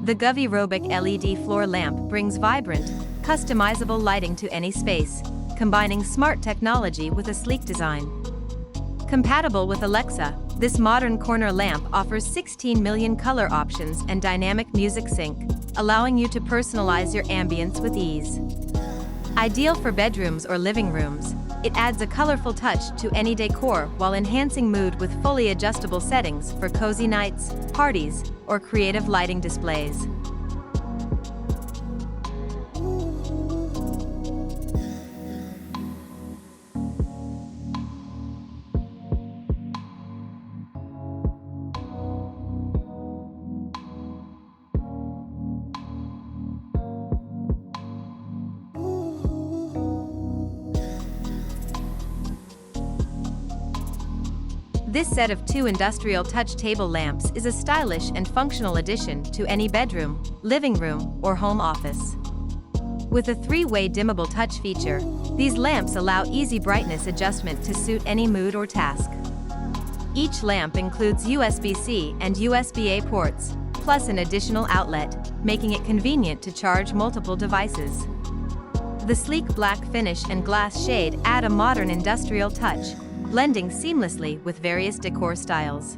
The Govee RGBIC LED floor lamp brings vibrant, customizable lighting to any space, combining smart technology with a sleek design. Compatible with Alexa, this modern corner lamp offers 16 million color options and dynamic music sync, allowing you to personalize your ambience with ease. Ideal for bedrooms or living rooms, it adds a colorful touch to any decor while enhancing mood with fully adjustable settings for cozy nights, parties, or creative lighting displays. This set of 2 industrial touch table lamps is a stylish and functional addition to any bedroom, living room, or home office. With a 3-way dimmable touch feature, these lamps allow easy brightness adjustment to suit any mood or task. Each lamp includes USB-C and USB-A ports, plus an additional outlet, making it convenient to charge multiple devices. The sleek black finish and glass shade add a modern industrial touch, blending seamlessly with various decor styles.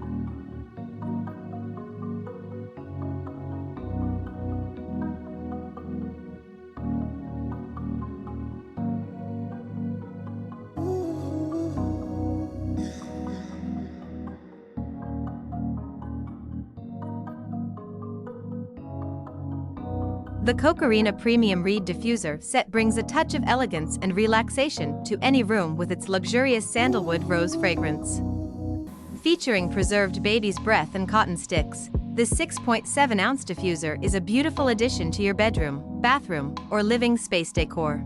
The Cocorrína Premium Reed Diffuser set brings a touch of elegance and relaxation to any room with its luxurious sandalwood rose fragrance. Featuring preserved baby's breath and cotton sticks, this 6.7-ounce diffuser is a beautiful addition to your bedroom, bathroom, or living space decor.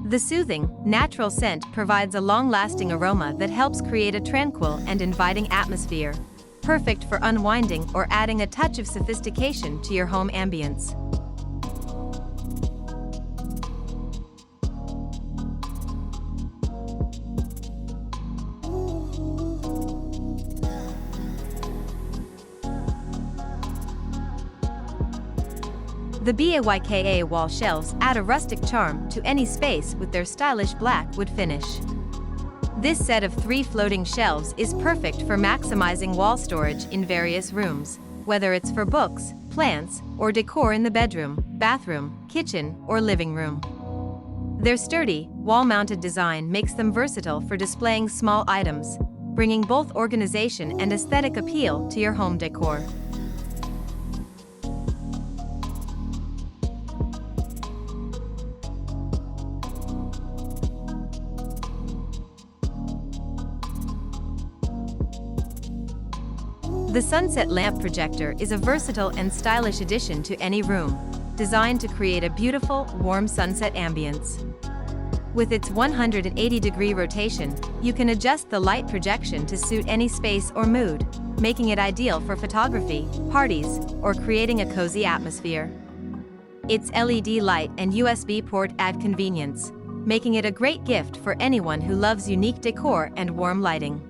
The soothing, natural scent provides a long-lasting aroma that helps create a tranquil and inviting atmosphere, perfect for unwinding or adding a touch of sophistication to your home ambience. The BAYKA wall shelves add a rustic charm to any space with their stylish black wood finish. This set of 3 floating shelves is perfect for maximizing wall storage in various rooms, whether it's for books, plants, or decor in the bedroom, bathroom, kitchen, or living room. Their sturdy, wall-mounted design makes them versatile for displaying small items, bringing both organization and aesthetic appeal to your home decor. The Sunset Lamp Projector is a versatile and stylish addition to any room, designed to create a beautiful, warm sunset ambience. With its 180-degree rotation, you can adjust the light projection to suit any space or mood, making it ideal for photography, parties, or creating a cozy atmosphere. Its LED light and USB port add convenience, making it a great gift for anyone who loves unique decor and warm lighting.